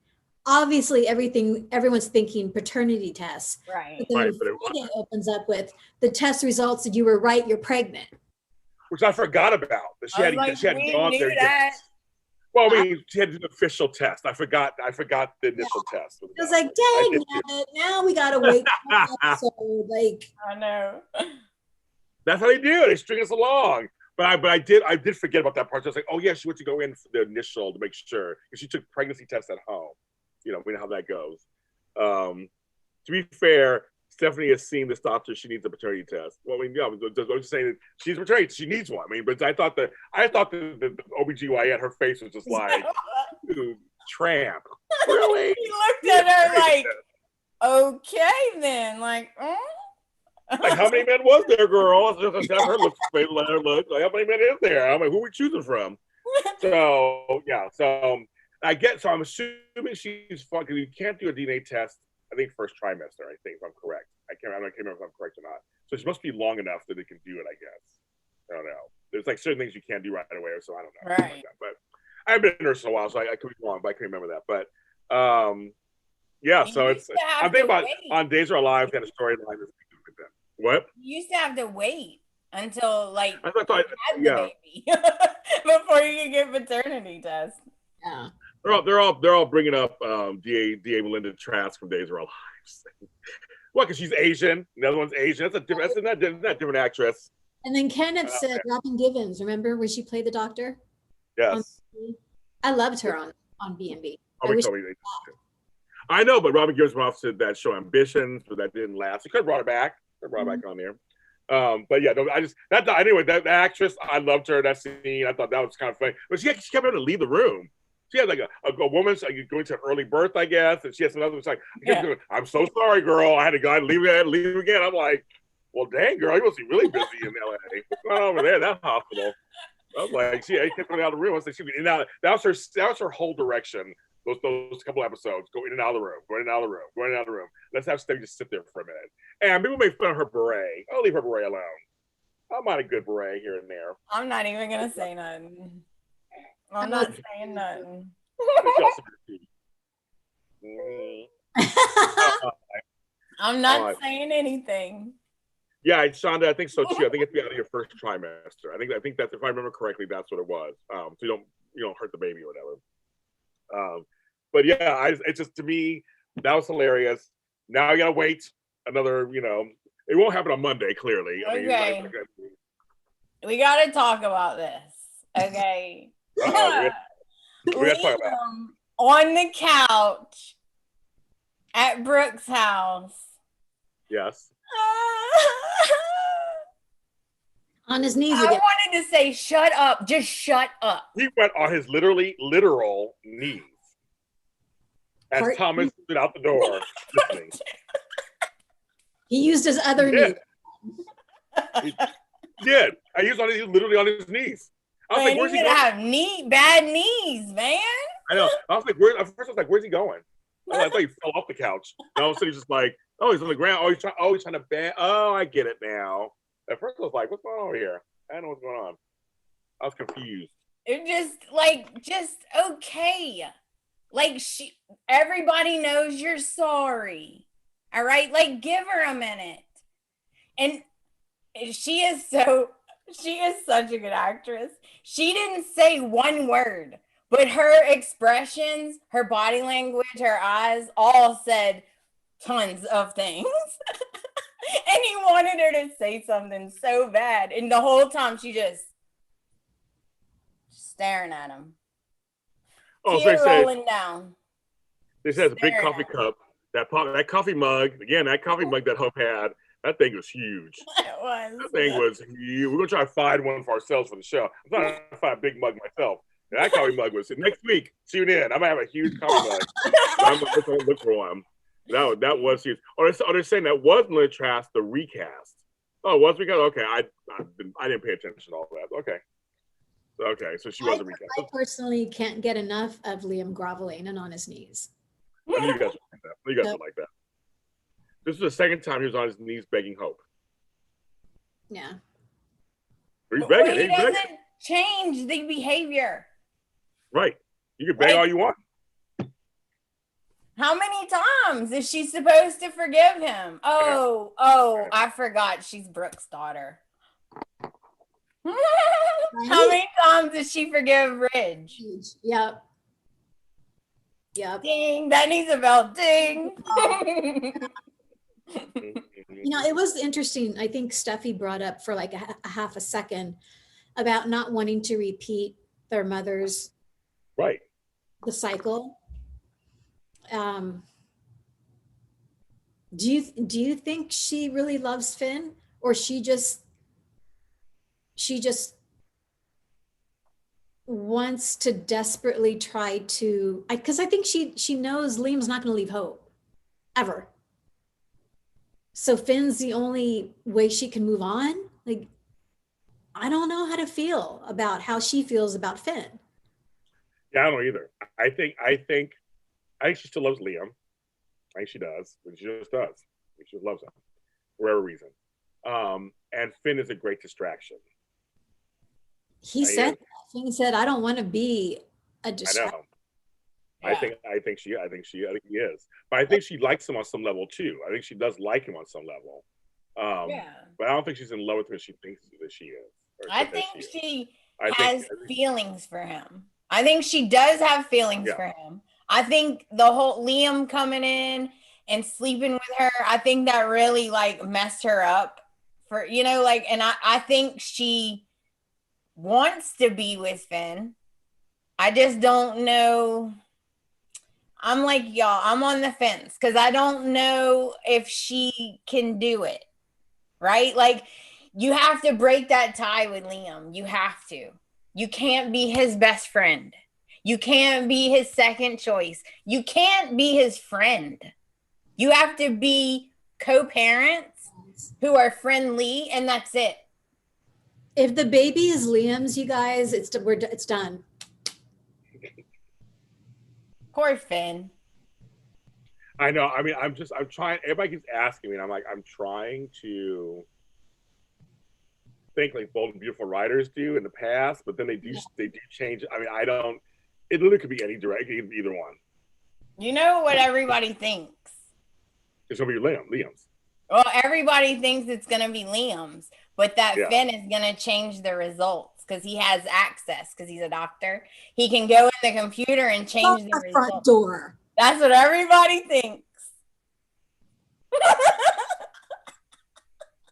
Obviously, everyone's thinking paternity tests. Right. But then Friday opens up with the test results that you were right, you're pregnant. Which I forgot about. She hadn't gone there yet. Well, I mean, she had an official test. I forgot the initial test. I was like, dang, now we gotta wait. I know. That's how they do it. They string us along. But I did forget about that part. So I was like, oh yeah, she went to go in for the initial to make sure, because she took pregnancy tests at home. You know, we know how that goes. To be fair, Stephanie has seen this doctor. She needs a paternity test. Well, I mean, yeah, I'm just saying that she's maternity. She needs one. I mean, but I thought the OBGYN, her face was just like, dude, tramp. Really? He looked at her like, okay, then, like, like, how many men was there, girl? Just have her look. Like, how many men is there? I'm like, who are we choosing from? So yeah, so I'm assuming she's fucking. You can't do a DNA test. I think first trimester. I think, if I'm correct. I can't remember if I'm correct or not. So she must be long enough that they can do it. I guess. I don't know. There's like certain things you can't do right away, so I don't know. Right. Like that. But I've been a nurse for a while, so I could be wrong, but I can remember that. But yeah. So it's. I'm thinking about on Days Are Alive kind of storyline. What? You used to have to wait until like I thought, you had the baby before you could get paternity test. Yeah. They're all bringing up DA Melinda Trask from Days Are Alive. What? Because she's Asian. The other one's Asian. That's not different actress. And then Kenneth said Robin Givens. Remember when she played the doctor? Yes. I loved her on B&B. I know, but Robin Givens said that show Ambitions, but that didn't last. She could have brought her back. Back on there. But yeah, anyway, that actress, I loved her. That scene, I thought that was kind of funny. But she kept having to leave the room. She had like a woman going to early birth, I guess, and she has another. It's like, I'm so sorry, girl. I had to go and leave again. I'm like, well, dang, girl, you must be really busy in LA. What's going on over there, that hospital? I was like, she kept going out of the room. I was like, that was her whole direction. Those couple episodes, go in and out of the room, going in and out of the room, going in and out of the room. Let's have Stevie just sit there for a minute. And people make fun of her beret. I'll leave her beret alone. I mind a good beret here and there. I'm not even gonna say nothing. I'm not saying nothing. I'm not saying anything. Yeah, Shonda, I think so too. I think it's out of your first trimester. I think that's, if I remember correctly, that's what it was. So you don't hurt the baby or whatever. But yeah, it's just, to me, that was hilarious. Now I gotta wait another, It won't happen on Monday, clearly. Okay. We got to talk about this. Okay. We got to talk about on the couch at Brooke's house. Yes. On his knees I again. wanted to say, shut up. Just shut up. He went on his literal knees as Thomas stood out the door listening. He used his other knee. He did. He was literally on his knees. I was like, where's he going? Have bad knees, man. I know. I was like, at first I was like, where's he going? I thought he fell off the couch. And all of a sudden he's just like, oh, he's on the ground. Oh, he's trying to bend. Oh, I get it now. At first I was like, what's going on over here? I don't know what's going on. I was confused. It just okay. Like everybody knows you're sorry. All right? Like, give her a minute. And she is such a good actress. She didn't say one word, but her expressions, her body language, her eyes all said tons of things. And he wanted her to say something so bad. And the whole time she just staring at him. Oh, so rolling down. They said it's a big coffee cup. That coffee mug, again, that coffee mug that Hope had, that thing was huge. It was. That thing was huge. We're going to try to find one for ourselves for the show. I'm trying to find a big mug myself. And that coffee mug was, next week, tune in. I'm going to have a huge coffee mug. I'm going to look for one. That was huge. Or they're saying that was Lily Trask, the recast. Oh, it was recast? Okay, I didn't pay attention to all that. Okay, so she was a recast. I personally can't get enough of Liam groveling and on his knees. I knew you guys would like that. You guys would like that. This is the second time he was on his knees begging Hope. Yeah. He's begging. He doesn't change the behavior. Right. You can beg all you want. How many times is she supposed to forgive him? Oh, I forgot she's Brooke's daughter. How many times did she forgive Ridge? Yep. Ding, that needs a bell. Ding. It was interesting. I think Steffi brought up for like a half a second about not wanting to repeat their mother's the cycle. Do you think she really loves Finn, or she just wants to desperately try to, because I think she knows Liam's not going to leave Hope ever. So Finn's the only way she can move on. Like, I don't know how to feel about how she feels about Finn. Yeah, I don't either. I think she still loves Liam. I think she does, but she just does. She just loves him for whatever reason. And Finn is a great distraction. He said, I don't want to be a distraction. I know. Yeah. I think he is. But I think she likes him on some level too. I think she does like him on some level. But I don't think she's in love with him as she thinks that she is. I think she has feelings for him. I think she does have feelings for him. I think the whole Liam coming in and sleeping with her, I think that really like messed her up for, and I think she wants to be with Finn. I just don't know. I'm like, y'all, I'm on the fence because I don't know if she can do it. Right? Like, you have to break that tie with Liam. You have to. You can't be his best friend. You can't be his second choice. You can't be his friend. You have to be co-parents who are friendly, and that's it. If the baby is Liam's, you guys, it's done. Poor Finn. I know. I mean, I'm trying. Everybody keeps asking me, and I'm trying to think like Bold and Beautiful writers do in the past, but then they do change it. I mean, I don't. It literally could be any direct, either one. You know what everybody thinks? It's gonna be Liam's. Well, everybody thinks it's gonna be Liam's, but that Finn is gonna change the results because he has access because he's a doctor. He can go in the computer and change the results. Front door. That's what everybody thinks.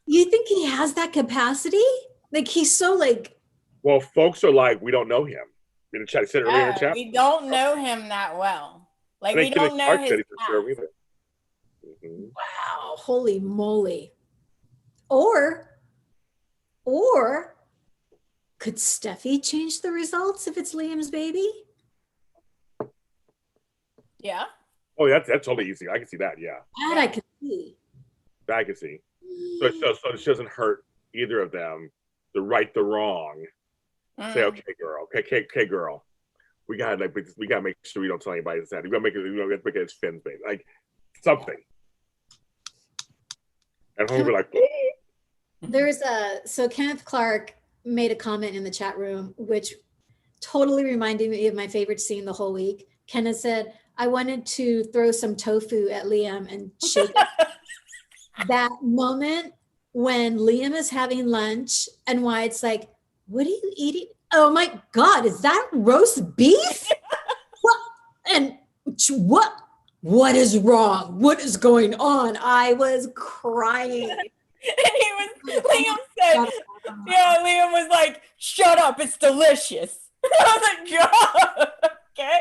You think he has that capacity? Like he's so like. Well, folks are like, we don't know him. In the chat, I said it earlier in the chat. We don't know him that well. Like we don't know his past. Mm-hmm. Wow, holy moly. Or could Steffi change the results if it's Liam's baby? Yeah. Oh, that's totally easy. I can see that. Yeah. That I can see. That I can see. So it doesn't hurt either of them to right the wrong. Say, okay, girl. Okay, girl. We gotta make sure we don't tell anybody this. We gotta make it it's Finn's baby. Like something. And home be like, so Kenneth Clark made a comment in the chat room, which totally reminded me of my favorite scene the whole week. Kenneth said, I wanted to throw some tofu at Liam and shake it. That moment when Liam is having lunch and Wyatt's like, what are you eating? Oh my God, is that roast beef? What? And what is wrong? What is going on? I was crying. And Liam said, Liam was like, shut up, it's delicious. I was like, God, okay.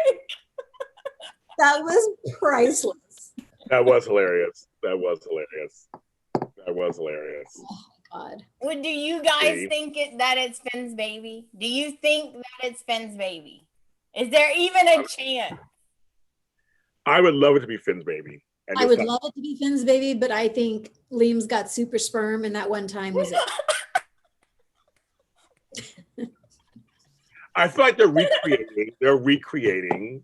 That was priceless. That was hilarious. Oh my God. Well, do you guys think that it's Finn's baby? Do you think that it's Finn's baby? Is there even a chance? I would love it to be Finn's baby. I would love it to be Finn's baby, but I think Liam's got super sperm, and that one time was it. I feel like they're recreating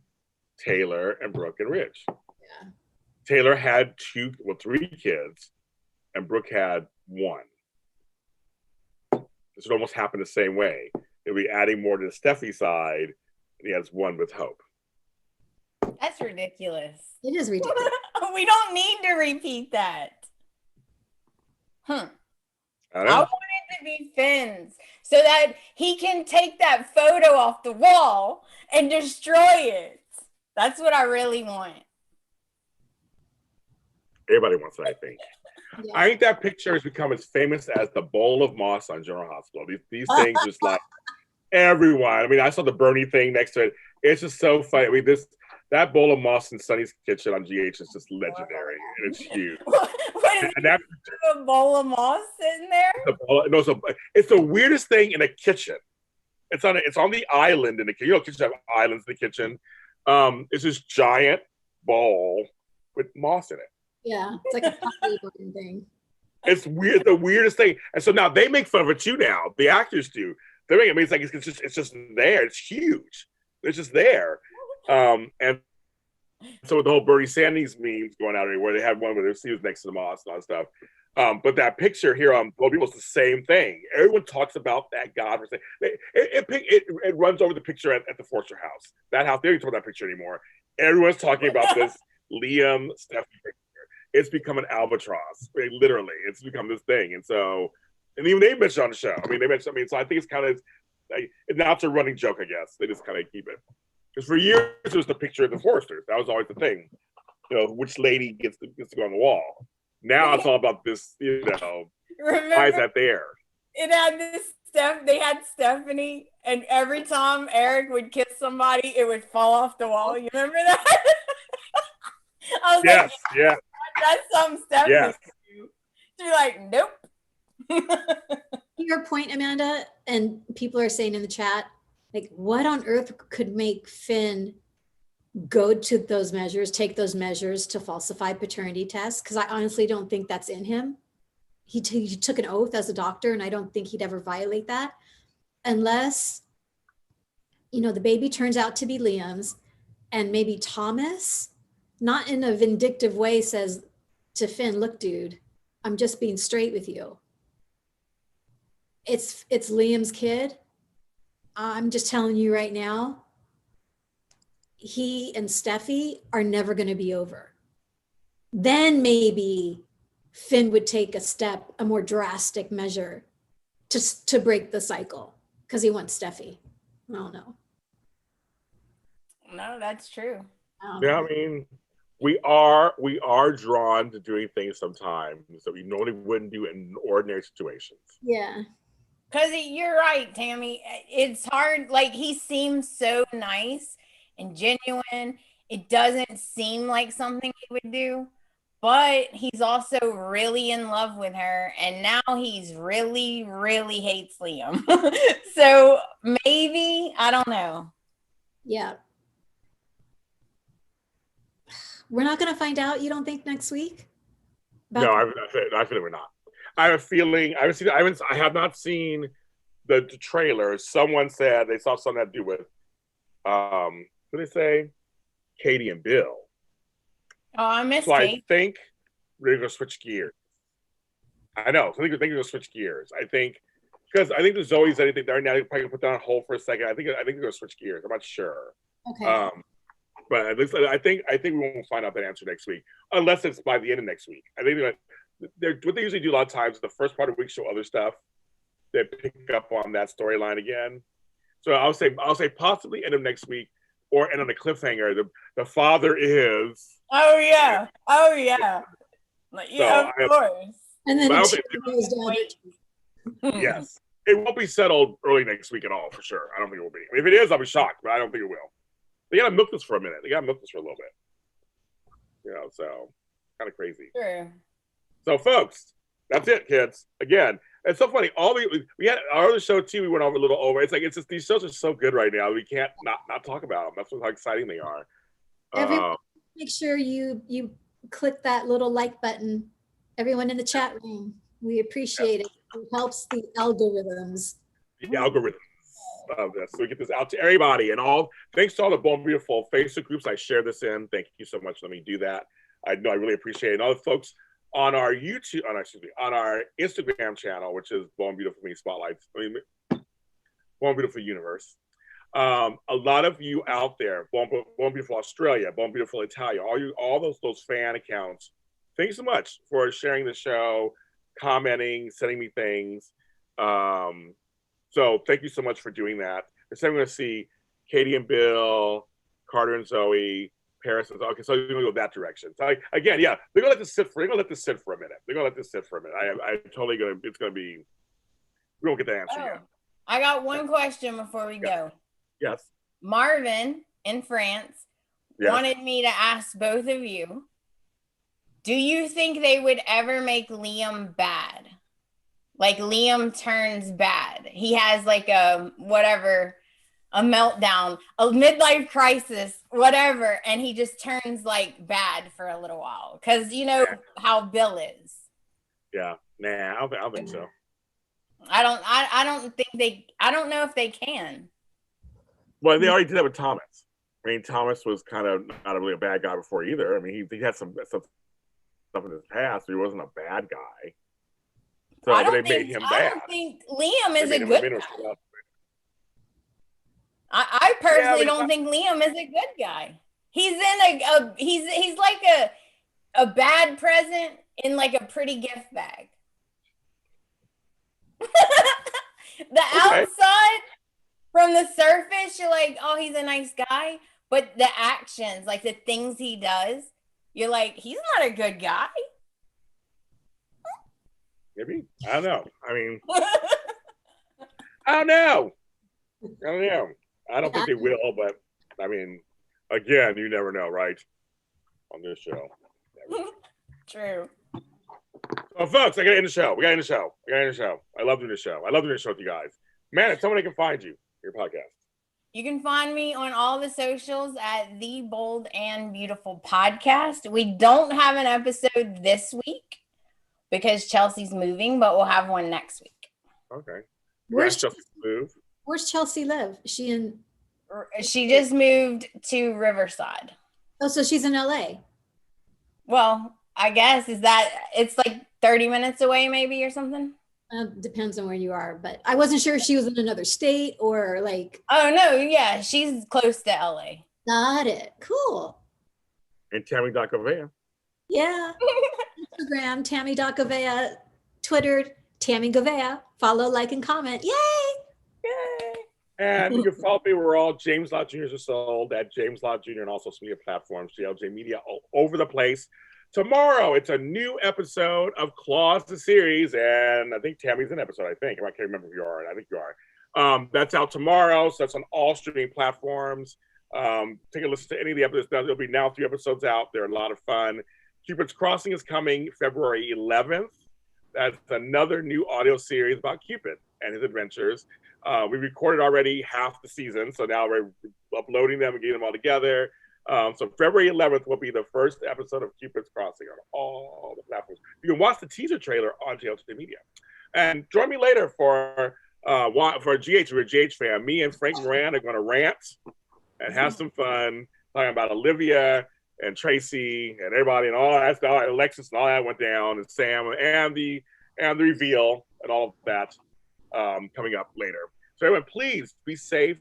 Taylor and Brooke and Rich. Yeah. Taylor had 3 kids, and Brooke had 1. This would almost happen the same way. They'll be adding more to the Steffi side, and he has 1 with Hope. That's ridiculous. It is ridiculous. We don't need to repeat that. I want it to be Finn's so that he can take that photo off the wall and destroy it. That's what I really want. Everybody wants that, I think. Yeah. I think that picture has become as famous as the bowl of moss on General Hospital. These things just like everyone. I mean, I saw the Bernie thing next to it. It's just so funny. I mean, that bowl of moss in Sunny's kitchen on GH is just legendary, and it's huge. And that a bowl of moss in there? It's the weirdest thing in a kitchen. It's on the island in the kitchen. You know, kitchens have islands in the kitchen. It's this giant bowl with moss in it. Yeah, it's like a puppy thing. It's weird, the weirdest thing. And so now they make fun of it too. Now the actors do. They're making it. It's like it's just there. It's huge. It's just there. And so with the whole Bernie Sanders memes going out everywhere, they had one where he was next to the moss and all that stuff. But that picture here on Bold People is the same thing. Everyone talks about that godforsaken. It runs over the picture at the Forster house. That house, they don't talk about that picture anymore. Everyone's talking about this Liam Steffi picture. It's become an albatross. Literally, it's become this thing. And even they mentioned on the show. So I think it's kind of like, now it's a running joke, I guess. They just kind of keep it. Because for years, it was the picture of the Forsters. That was always the thing. You know, which lady gets to go on the wall. Now it's all about this, why is that there? It had this stuff. They had Stephanie, and every time Eric would kiss somebody, it would fall off the wall. You remember that? I was like, yeah. That's some Stephanie. Yes. She's like, nope. Your point, Amanda, and people are saying in the chat, like, what on earth could make Finn go to those measures, take those measures to falsify paternity tests? Because I honestly don't think that's in him. He took an oath as a doctor, and I don't think he'd ever violate that unless, the baby turns out to be Liam's, and maybe Thomas, not in a vindictive way, says to Finn, look, dude, I'm just being straight with you. It's Liam's kid. I'm just telling you right now, he and Steffi are never going to be over. Then maybe Finn would take a more drastic measure to break the cycle because he wants Steffi. I don't know. No, that's true. Yeah, I mean, we are drawn to doing things sometimes that we normally wouldn't do in ordinary situations. Yeah. Because you're right, Tami. It's hard. Like, he seems so nice and genuine. It doesn't seem like something he would do, but he's also really in love with her. And now he's really, really hates Liam. So maybe, I don't know. Yeah. We're not going to find out, you don't think, next week? No, I feel we're not. I have a feeling. I have not seen the trailer. Someone said they saw something to do with, what did they say? Katie and Bill. Oh, I missed So Kate. I think we're gonna switch gears. I know. So I think we're gonna switch gears. I think because I think the Zoe's anything right now. They're probably gonna put that on hold for a second. I think they're gonna switch gears. I'm not sure. Okay. But at least I think we won't find out that answer next week, unless it's by the end of next week. I think what they usually do a lot of times, the first part of the week show other stuff. They pick up on that storyline again. So I'll say possibly end of next week, or end on a cliffhanger. The father is. Oh yeah. Oh yeah. Yeah, So of course. And then Well, it goes down. yes, it won't be settled early next week at all, for sure. I don't think it will be. I mean, if it is, I'll be shocked, but I don't think it will. They gotta milk this for a minute. They gotta milk this for a little bit. You know, so kind of crazy. Sure. So, folks, that's it, kids. Again, it's so funny. We had our other show too. We went over a little over. It's like it's just these shows are so good right now. We can't not talk about them. That's how exciting they are. Everyone, make sure you click that little like button. Everyone in the chat room, we appreciate it. It helps the algorithms. The algorithms of this, so we get this out to everybody. And thanks to all the Bold and Beautiful Facebook groups I share this in. Thank you so much. Let me do that. I know I really appreciate it. And all the folks on our on our Instagram channel, which is Bold and Beautiful Me Spotlights. Bold and Beautiful Universe. A lot of you out there, Bold and Beautiful Australia, Bold and Beautiful Italia, all those fan accounts. Thanks so much for sharing the show, commenting, sending me things. So thank you so much for doing that. Next time I'm going to see Katie and Bill, Carter and Zoe, Paris and okay, so we're going to go that direction. So again, yeah, they're going to let this sit for a minute. I totally going to, it's going to be, we won't get the answer yet. I got one question before we go. Yes. Marvin in France wanted me to ask both of you, do you think they would ever make Liam bad? Like Liam turns bad. He has like a meltdown, a midlife crisis, whatever, and he just turns like bad for a little while. Because you know how Bill is. Yeah. Nah, I don't think so. I don't know if they can. Well, they already did that with Thomas. I mean, Thomas was kind of not really a bad guy before either. I mean, he had some stuff in his past, but he wasn't a bad guy. So they made him bad. I don't think Liam is a good guy. I personally don't think Liam is a good guy. He's in he's like a bad present in like a pretty gift bag. The outside, from the surface, you're like, oh, he's a nice guy. But the actions, like the things he does, you're like, he's not a good guy. Maybe. I don't know. I mean, I don't know. I don't think they will, but I mean, again, you never know, right? On this show. True. Well, folks, I gotta end the show. We gotta end the show. I love doing this show. I love doing this show with you guys. Man, if somebody can find you, your podcast. You can find me on all the socials at The Bold and Beautiful Podcast. We don't have an episode this week because Chelsea's moving, but we'll have one next week. Okay. Where's Chelsea move? Where's Chelsea live? She just moved to Riverside. Oh, so she's in LA. Well, I guess it's like 30 minutes away maybe or something. Depends on where you are, but I wasn't sure if she was in another state or like. Oh no, yeah, she's close to LA. Got it. Cool. And Tami.Goveia. Yeah. Instagram, Tami.Goveia. Twitter, Tami Goveia. Follow, like, and comment. Yay! Yay! And you can follow me. We're all James Lott Jr. is sold at James Lott Jr. and all social media platforms, JLJ Media, all over the place. Tomorrow, it's a new episode of Claws the series, and I think Tami's an episode. I can't remember if you are. I think you are. That's out tomorrow, so that's on all streaming platforms. Take a listen to any of the episodes. There'll be now 3 episodes out. They're a lot of fun. Cupid's Crossing is coming February 11th. That's another new audio series about Cupid and his adventures. We recorded already half the season, so now we're uploading them and getting them all together. So February 11th will be the first episode of Cupid's Crossing on all the platforms. You can watch the teaser trailer on JLJ Media. And join me later for GH. We're a GH fan. Me and Frank Moran are going to rant and have some fun talking about Olivia and Tracy and everybody and all that stuff. Alexis and all that went down, and Sam and the reveal and all of that coming up later. So everyone, please be safe.